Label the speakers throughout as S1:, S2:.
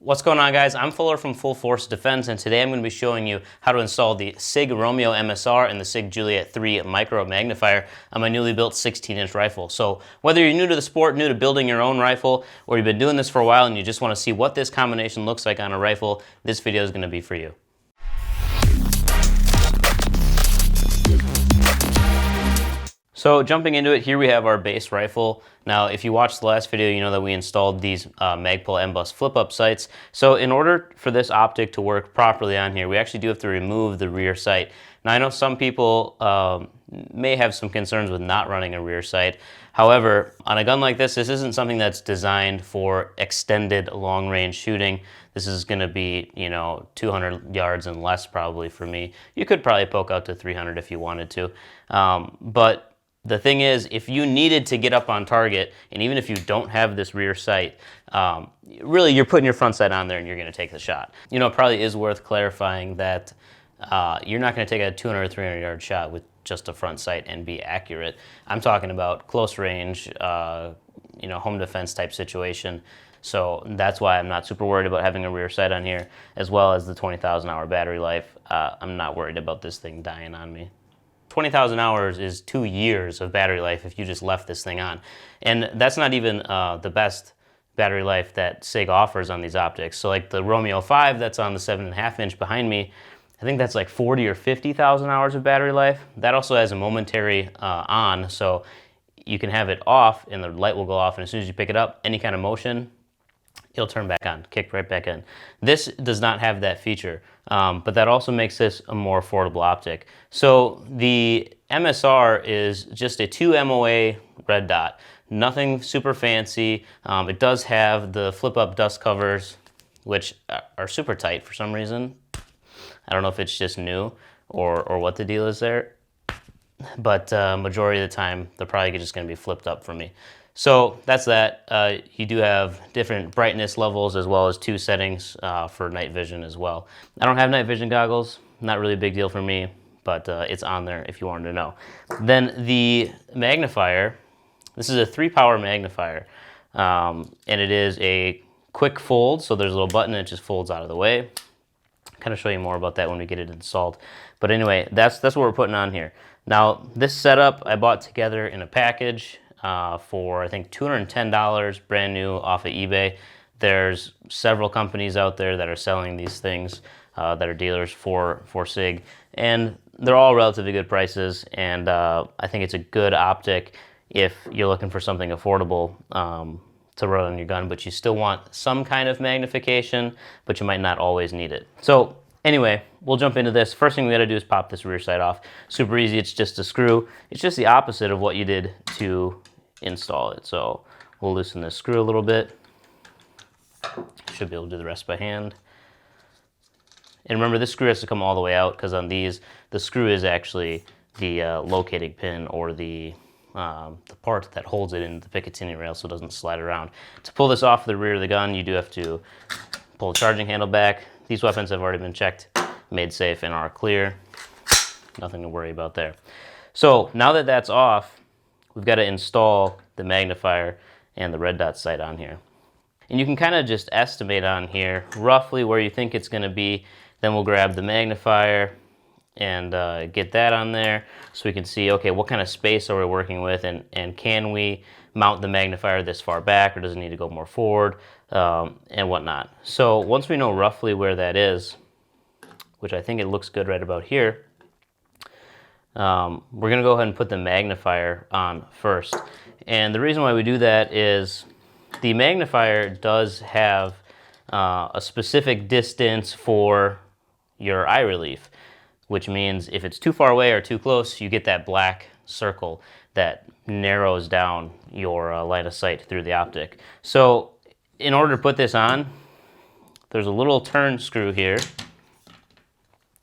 S1: What's going on, guys? I'm Fuller from Full Force Defense, and today I'm going to be showing you how to install the SIG Romeo MSR and the SIG JULIET3-MICRO Magnifier on my newly built 16-inch rifle. So whether you're new to the sport, new to building your own rifle, or you've been doing this for a while and you just want to see what this combination looks like on a rifle, this video is going to be for you. So jumping into it, here we have our base rifle. Now, if you watched the last video, you know that we installed these Magpul M-Bus flip-up sights. So in order for this optic to work properly on here, we actually do have to remove the rear sight. Now, I know some people may have some concerns with not running a rear sight. However, on a gun like this isn't something that's designed for extended long-range shooting. This is going to be, 200 yards and less probably for me. You could probably poke out to 300 if you wanted to. But the thing is, if you needed to get up on target, and even if you don't have this rear sight, really you're putting your front sight on there and you're going to take the shot. It probably is worth clarifying that you're not going to take a 200 or 300 yard shot with just a front sight and be accurate. I'm talking about close range, home defense type situation. So that's why I'm not super worried about having a rear sight on here, as well as the 20,000 hour battery life. I'm not worried about this thing dying on me. 20,000 hours is 2 years of battery life if you just left this thing on. And that's not even the best battery life that SIG offers on these optics. So like the Romeo 5 that's on the 7.5 inch behind me, I think that's like 40 or 50,000 hours of battery life. That also has a momentary on, so you can have it off and the light will go off, and as soon as you pick it up, any kind of motion, it'll turn back on, kick right back in. This does not have that feature, but that also makes this a more affordable optic. So the MSR is just a 2 MOA red dot, nothing super fancy. It does have the flip-up dust covers, which are super tight for some reason. I don't know if it's just new or what the deal is there, but majority of the time they're probably just going to be flipped up for me. So that's that. You do have different brightness levels as well as 2 settings for night vision as well. I don't have night vision goggles, not really a big deal for me, but it's on there if you wanted to know. Then the magnifier, this is a 3-power magnifier, and it is a quick fold, so there's a little button and it just folds out of the way. Kind of show you more about that when we get it installed. But anyway, that's what we're putting on here. Now, this setup I bought together in a package for I think $210 brand new off of eBay. There's several companies out there that are selling these things that are dealers for SIG, and they're all relatively good prices, and I think it's a good optic if you're looking for something affordable to run on your gun, but you still want some kind of magnification, but you might not always need it. So anyway, we'll jump into this. First thing we gotta do is pop this rear sight off. Super easy, it's just a screw. It's just the opposite of what you did to install it. So we'll loosen this screw a little bit. Should be able to do the rest by hand. And remember, this screw has to come all the way out, because on these, the screw is actually the locating pin, or the part that holds it in the Picatinny rail so it doesn't slide around. To pull this off the rear of the gun, you do have to pull the charging handle back. These weapons have already been checked, made safe, and are clear. Nothing to worry about there. So now that that's off, we've got to install the magnifier and the red dot sight on here. And you can kind of just estimate on here roughly where you think it's going to be. Then we'll grab the magnifier and get that on there so we can see, okay, what kind of space are we working with, and can we mount the magnifier this far back, or does it need to go more forward, and whatnot. So once we know roughly where that is, which I think it looks good right about here, we're going to go ahead and put the magnifier on first. And the reason why we do that is the magnifier does have a specific distance for your eye relief, which means if it's too far away or too close, you get that black circle that narrows down your line of sight through the optic. So in order to put this on, there's a little turn screw here.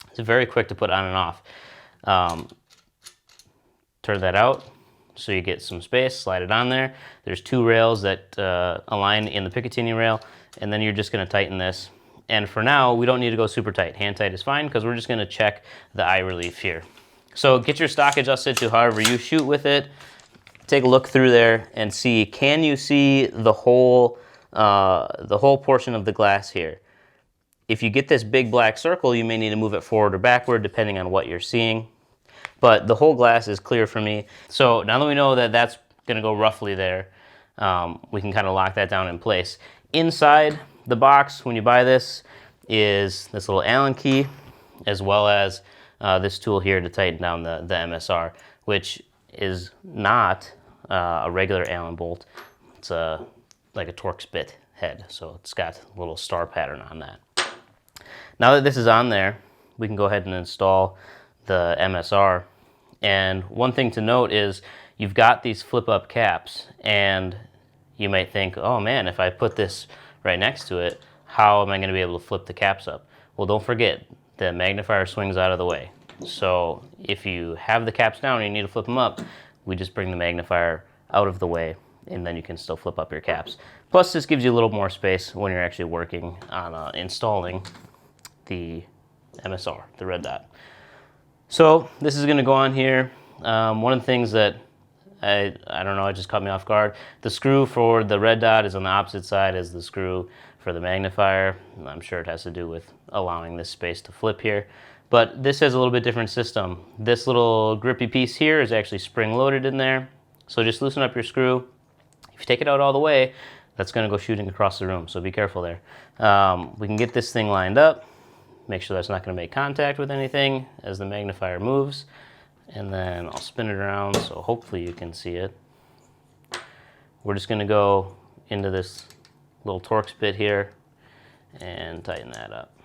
S1: It's very quick to put on and off. Turn that out so you get some space, slide it on there. There's 2 rails that align in the Picatinny rail, and then you're just going to tighten this. And for now, we don't need to go super tight. Hand tight is fine, because we're just going to check the eye relief here. So get your stock adjusted to however you shoot with it. Take a look through there and see, can you see the hole the whole portion of the glass here. If you get this big black circle, you may need to move it forward or backward depending on what you're seeing. But the whole glass is clear for me. So now that we know that that's going to go roughly there, we can kind of lock that down in place. Inside the box, when you buy this, is this little Allen key, as well as this tool here to tighten down the MSR, which is not a regular Allen bolt. It's like a Torx bit head, so it's got a little star pattern on that. Now that this is on there, we can go ahead and install the MSR. And one thing to note is you've got these flip-up caps, and you might think, oh man, if I put this right next to it, how am I going to be able to flip the caps up? Well, don't forget, the magnifier swings out of the way. So if you have the caps down and you need to flip them up, we just bring the magnifier out of the way, and then you can still flip up your caps. Plus, this gives you a little more space when you're actually working on installing the MSR, the red dot. So this is going to go on here. One of the things that I don't know, it just caught me off guard. The screw for the red dot is on the opposite side as the screw for the magnifier. I'm sure it has to do with allowing this space to flip here. But this has a little bit different system. This little grippy piece here is actually spring-loaded in there. So just loosen up your screw. If you take it out all the way, that's going to go shooting across the room, so be careful there. We can get this thing lined up. Make sure that's not going to make contact with anything as the magnifier moves. And then I'll spin it around so hopefully you can see it. We're just going to go into this little Torx bit here and tighten that up.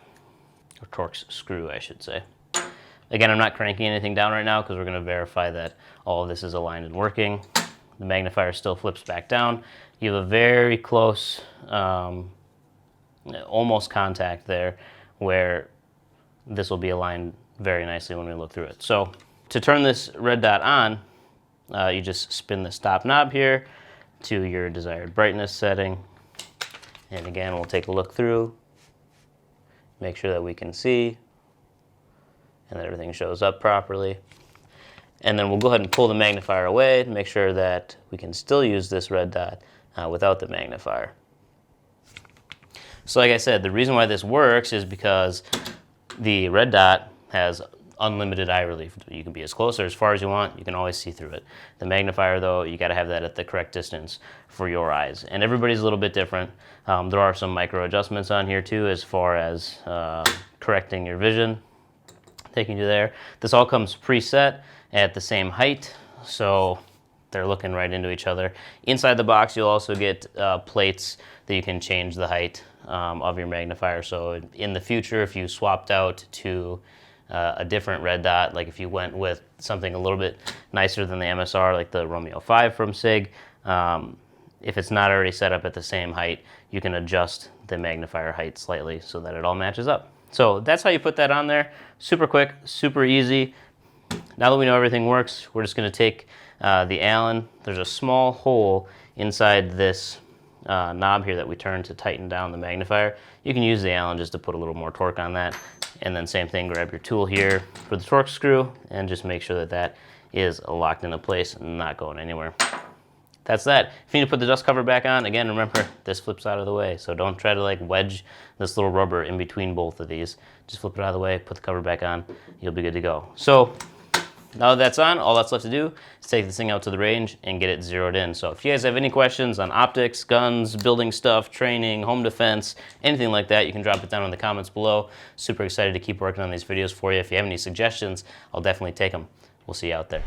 S1: Or Torx screw, I should say. Again, I'm not cranking anything down right now because we're going to verify that all of this is aligned and working. The magnifier still flips back down. You have a very close, almost contact there, where this will be aligned very nicely when we look through it. So to turn this red dot on, you just spin the stop knob here to your desired brightness setting. And again, we'll take a look through, make sure that we can see, and that everything shows up properly. And then we'll go ahead and pull the magnifier away to make sure that we can still use this red dot without the magnifier. So like I said, the reason why this works is because the red dot has unlimited eye relief. You can be as close or as far as you want. You can always see through it. The magnifier, though, you got to have that at the correct distance for your eyes. And everybody's a little bit different. There are some micro adjustments on here, too, as far as correcting your vision, taking you there. This all comes preset at the same height, so they're looking right into each other. Inside the box, you'll also get plates that you can change the height of your magnifier. So in the future, if you swapped out to a different red dot, like if you went with something a little bit nicer than the MSR, like the Romeo 5 from SIG, if it's not already set up at the same height, you can adjust the magnifier height slightly so that it all matches up. So that's how you put that on there. Super quick, super easy. Now that we know everything works, we're just going to take the Allen. There's a small hole inside this knob here that we turn to tighten down the magnifier. You can use the Allen just to put a little more torque on that. And then same thing, grab your tool here for the Torx screw and just make sure that that is locked into place and not going anywhere. That's that. If you need to put the dust cover back on, again, remember, this flips out of the way. So don't try to like wedge this little rubber in between both of these. Just flip it out of the way, put the cover back on, you'll be good to go. So now that that's on, all that's left to do is take this thing out to the range and get it zeroed in. So if you guys have any questions on optics, guns, building stuff, training, home defense, anything like that, you can drop it down in the comments below. Super excited to keep working on these videos for you. If you have any suggestions, I'll definitely take them. We'll see you out there.